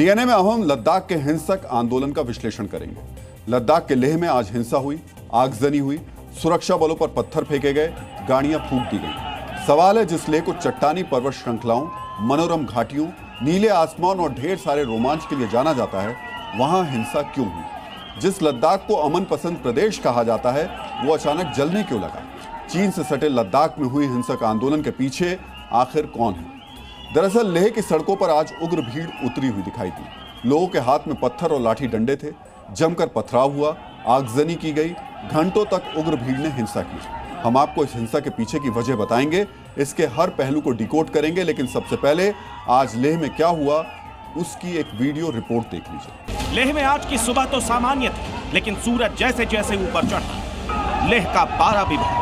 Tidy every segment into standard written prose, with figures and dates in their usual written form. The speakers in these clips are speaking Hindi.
डीएनए में अब हम लद्दाख के हिंसक आंदोलन का विश्लेषण करेंगे। लद्दाख के लेह में आज हिंसा हुई, आगजनी हुई, सुरक्षा बलों पर पत्थर फेंके गए, गाड़ियां फूंक दी गई। सवाल है, जिस लेह को चट्टानी पर्वत श्रृंखलाओं, मनोरम घाटियों, नीले आसमान और ढेर सारे रोमांच के लिए जाना जाता है, वहां हिंसा क्यों हुई? जिस लद्दाख को अमन पसंद प्रदेश कहा जाता है, वो अचानक जलने क्यों लगा? चीन से सटे लद्दाख में हुई हिंसक आंदोलन के पीछे आखिर कौन है? दरअसल लेह की सड़कों पर आज उग्र भीड़ उतरी हुई दिखाई दी। लोगों के हाथ में पत्थर और लाठी डंडे थे, जमकर पथराव हुआ, आगजनी की गई, घंटों तक उग्र भीड़ ने हिंसा की। हम आपको इस हिंसा के पीछे की वजह बताएंगे, इसके हर पहलू को डिकोड करेंगे, लेकिन सबसे पहले आज लेह में क्या हुआ उसकी एक वीडियो रिपोर्ट देख लीजिए। लेह में आज की सुबह तो सामान्य थी, लेकिन सूरज जैसे जैसे ऊपर चढ़ा, लेह का पारा भी बढ़ा।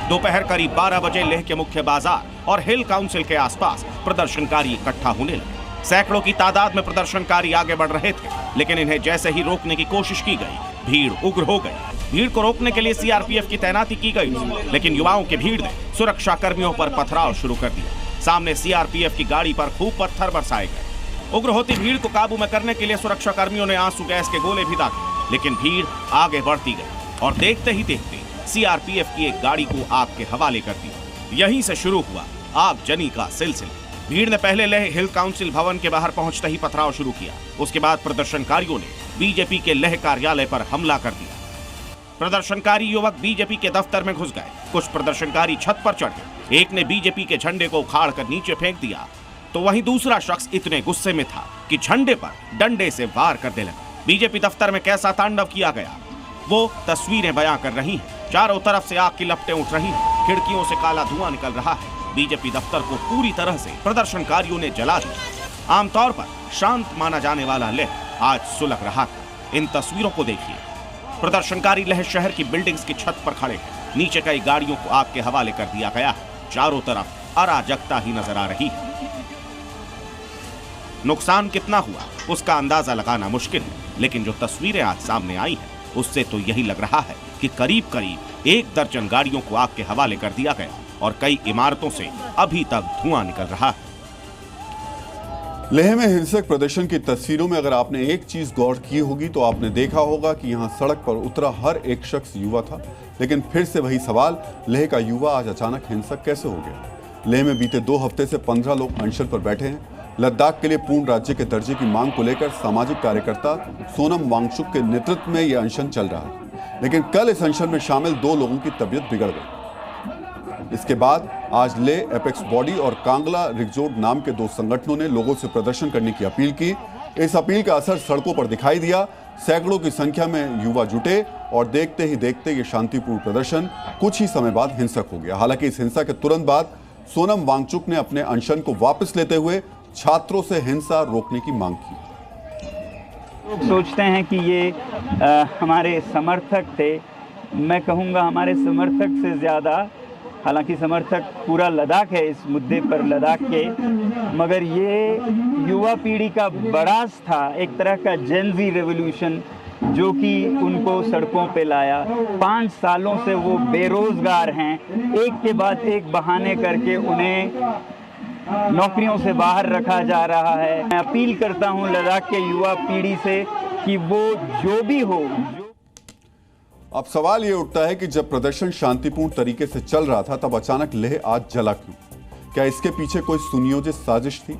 दोपहर करीब 12 बजे लेह के मुख्य बाजार और हिल काउंसिल के आसपास प्रदर्शनकारी इकट्ठा होने लगे। सैकड़ों की तादाद में प्रदर्शनकारी आगे बढ़ रहे थे, लेकिन इन्हें जैसे ही रोकने की कोशिश की गई, भीड़ उग्र हो गई। भीड़ को रोकने के लिए सीआरपीएफ की तैनाती की गई, लेकिन युवाओं की भीड़ ने सुरक्षा कर्मियों पर पथराव शुरू कर दिया। सामने सीआरपीएफ की गाड़ी पर खूब पत्थर बरसाए गए। उग्र होती भीड़ को काबू में करने के लिए सुरक्षा कर्मियों ने आंसू गैस के गोले भी दागे, लेकिन भीड़ आगे बढ़ती गई और देखते ही देखते सीआरपीएफ की एक गाड़ी को आग के हवाले कर दिया। यहीं से शुरू हुआ आगजनी का सिलसिला। भीड़ ने पहले लेह हिल काउंसिल भवन के बाहर पहुंचते ही पथराव शुरू किया। उसके बाद प्रदर्शनकारियों ने बीजेपी के लेह कार्यालय पर हमला कर दिया। प्रदर्शनकारी युवक बीजेपी के दफ्तर में घुस गए। कुछ प्रदर्शनकारी छत पर चढ़ गए। एक ने बीजेपी के झंडे को उखाड़ कर नीचे फेंक दिया, तो वहीं दूसरा शख्स इतने गुस्से में था कि झंडे पर डंडे से वार करने लगा। बीजेपी दफ्तर में कैसा तांडव किया गया, वो तस्वीरें बयां कर रही हैं। चारों तरफ से आग की लपटें उठ रही हैं, खिड़कियों से काला धुआं निकल रहा है। बीजेपी दफ्तर को पूरी तरह से प्रदर्शनकारियों ने जला दिया। आमतौर पर शांत माना जाने वाला लेह आज सुलग रहा था। इन तस्वीरों को देखिए। प्रदर्शनकारी लेह शहर की बिल्डिंग्स की छत पर खड़े हैं। नीचे कई गाड़ियों को आग के हवाले कर दिया गया है। चारों तरफ अराजकता ही नजर आ रही है। नुकसान कितना हुआ उसका अंदाजा लगाना मुश्किल है, लेकिन जो तस्वीरें आज सामने आई हैं, उससे तो यही लग रहा है कि करीब करीब 1 दर्जन गाड़ियों को आग के हवाले कर दिया गया और कई इमारतों से अभी तक धुआं निकल रहा है। लेह में हिंसक प्रदर्शन की तस्वीरों में अगर आपने एक चीज गौर की होगी तो आपने देखा होगा कि यहां सड़क पर उतरा हर एक शख्स युवा था। लेकिन फिर से वही सवाल, लेह का युवा आज अचानक हिंसक कैसे हो गया? लेह में बीते 2 हफ्ते से 15 लोग अनशन पर बैठे हैं। लद्दाख के लिए पूर्ण राज्य के दर्जे की मांग को लेकर सामाजिक कार्यकर्ता सोनम वांगचुक के नेतृत्व में यह अनशन चल रहा है। लेकिन कल इस अनशन में शामिल 2 लोगों की तबीयत बिगड़ गई। इसके बाद आज ले एपेक्स बॉडी और कांगला रिगजोड नाम के 2 संगठनों ने लोगों से प्रदर्शन करने की अपील की। इस अपील का असर सड़कों पर दिखाई दिया। सैकड़ों की संख्या में युवा जुटे और देखते ही देखते ये शांतिपूर्ण प्रदर्शन कुछ ही समय बाद हिंसक हो गया। हालांकि इस हिंसा के तुरंत बाद सोनम वांगचुक ने अपने अनशन को वापस लेते हुए छात्रों से हिंसा रोकने की मांग की। लोग सोचते हैं कि ये हमारे समर्थक थे। मैं कहूँगा हमारे समर्थक से ज़्यादा, हालांकि समर्थक पूरा लद्दाख है इस मुद्दे पर, लद्दाख के, मगर ये युवा पीढ़ी का बड़ास था, एक तरह का जेन-ज़ी रेवोल्यूशन जो कि उनको सड़कों पे लाया। 5 सालों से वो बेरोजगार हैं। एक के बाद एक बहाने करके उन्हें नौकरियों से बाहर रखा जा रहा है। मैं अपील करता हूं लद्दाख के युवा पीढ़ी से कि वो जो भी हो। अब सवाल ये उठता है कि जब प्रदर्शन शांतिपूर्ण तरीके से चल रहा था, तब अचानक लेह आज जला क्यों? क्या इसके पीछे कोई सुनियोजित साजिश थी?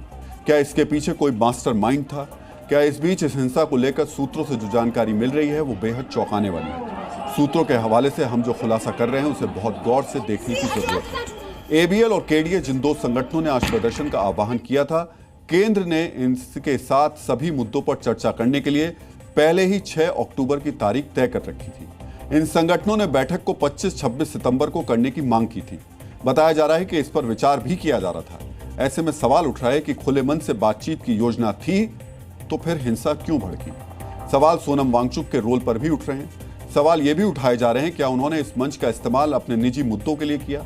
क्या इसके पीछे कोई मास्टरमाइंड था? क्या इस बीच इस हिंसा को लेकर सूत्रों से जो जानकारी मिल रही है वो बेहद चौंकाने वाली है। सूत्रों के हवाले से हम जो खुलासा कर रहे हैं उसे बहुत गौर से देखने की जरूरत है। एबीएल और केडीए जिन 2 संगठनों ने आज प्रदर्शन का आह्वान किया था, केंद्र ने इनके साथ सभी मुद्दों पर चर्चा करने के लिए पहले ही 6 अक्टूबर की तारीख तय कर रखी थी। इन संगठनों ने बैठक को 25-26 सितंबर को करने की मांग की थी। बताया जा रहा है कि इस पर विचार भी किया जा रहा था। ऐसे में सवाल उठ रहा है कि खुले मन से बातचीत की योजना थी तो फिर हिंसा क्यों भड़की? सवाल सोनम वांगचुक के रोल पर भी उठ रहे हैं। सवाल ये भी उठाए जा रहे हैं, क्या उन्होंने इस मंच का इस्तेमाल अपने निजी मुद्दों के लिए किया?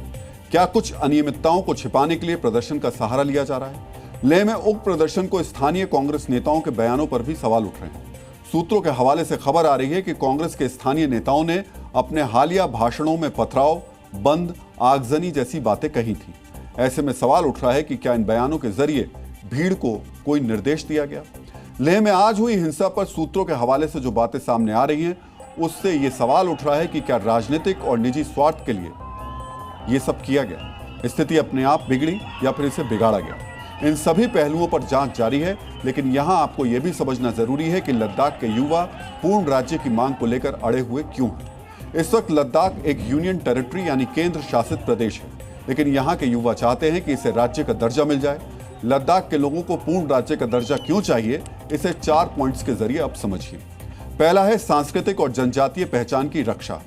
क्या कुछ अनियमितताओं को छिपाने के लिए प्रदर्शन का सहारा लिया जा रहा है? लेह में उग्र प्रदर्शन को स्थानीय कांग्रेस नेताओं के बयानों पर भी सवाल उठ रहे हैं। सूत्रों के हवाले से खबर आ रही है कि कांग्रेस के स्थानीय नेताओं ने अपने हालिया भाषणों में पथराव, बंद, आगजनी जैसी बातें कही थी। ऐसे में सवाल उठ रहा है कि क्या इन बयानों के जरिए भीड़ को कोई निर्देश दिया गया? लेह में आज हुई हिंसा पर सूत्रों के हवाले से जो बातें सामने आ रही हैं, उससे यह सवाल उठ रहा है कि क्या राजनीतिक और निजी स्वार्थ के लिए यह सब किया गया, स्थिति अपने आप बिगड़ी या फिर इसे बिगाड़ा गया। इन सभी पहलुओं पर जांच जारी है, लेकिन यहां आपको यह भी समझना जरूरी है कि लद्दाख के युवा पूर्ण राज्य की मांग को लेकर अड़े हुए क्यों हैं। इस वक्त लद्दाख एक यूनियन टेरिटरी यानी केंद्र शासित प्रदेश है, लेकिन यहां के युवा चाहते हैं कि इसे राज्य का दर्जा मिल जाए। लद्दाख के लोगों को पूर्ण राज्य का दर्जा क्यों चाहिए, इसे 4 पॉइंट्स के जरिए अब समझिए। पहला है सांस्कृतिक और जनजातीय पहचान की रक्षा।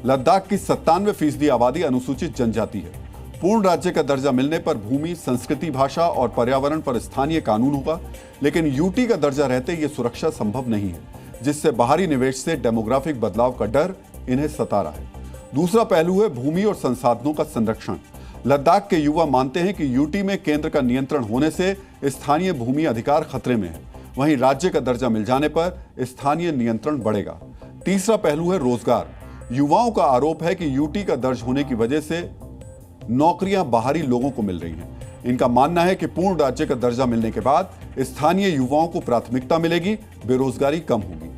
लद्दाख की 97% आबादी अनुसूचित जनजाति है। पूर्ण राज्य का दर्जा मिलने पर भूमि, संस्कृति, भाषा और पर्यावरण पर स्थानीय कानून होगा, लेकिन यूटी का दर्जा रहते यह सुरक्षा संभव नहीं है, जिससे बाहरी निवेश से डेमोग्राफिक बदलाव का डर इन्हें सता रहा है। दूसरा पहलू है भूमि और संसाधनों का संरक्षण। लद्दाख के युवा मानते हैं कि यूटी में केंद्र का नियंत्रण होने से स्थानीय भूमि अधिकार खतरे में है, वहीं राज्य का दर्जा मिल जाने पर स्थानीय नियंत्रण बढ़ेगा। तीसरा पहलू है रोजगार। युवाओं का आरोप है कि यूटी का दर्ज होने की वजह से नौकरियां बाहरी लोगों को मिल रही हैं। इनका मानना है कि पूर्ण राज्य का दर्जा मिलने के बाद स्थानीय युवाओं को प्राथमिकता मिलेगी, बेरोजगारी कम होगी।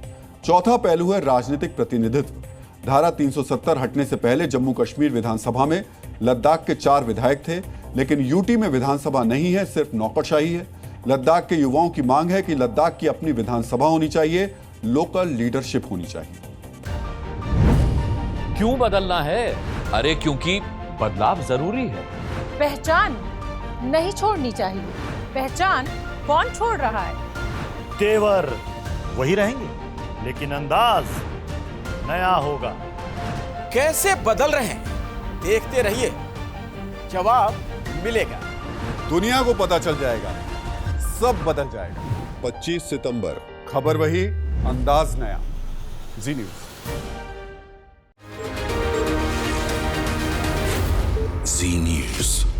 चौथा पहलू है राजनीतिक प्रतिनिधित्व। धारा 370 हटने से पहले जम्मू कश्मीर विधानसभा में लद्दाख के 4 विधायक थे, लेकिन यूटी में विधानसभा नहीं है, सिर्फ नौकरशाही है। लद्दाख के युवाओं की मांग है कि लद्दाख की अपनी विधानसभा होनी चाहिए, लोकल लीडरशिप होनी चाहिए। क्यों बदलना है? अरे क्योंकि बदलाव जरूरी है। पहचान नहीं छोड़नी चाहिए। पहचान कौन छोड़ रहा है? तेवर वही रहेंगे, लेकिन अंदाज नया होगा। कैसे बदल रहे हैं, देखते रहिए, जवाब मिलेगा। दुनिया को पता चल जाएगा, सब बदल जाएगा। 25 सितंबर, खबर वही, अंदाज नया। जी न्यूज़। जी न्यूज़।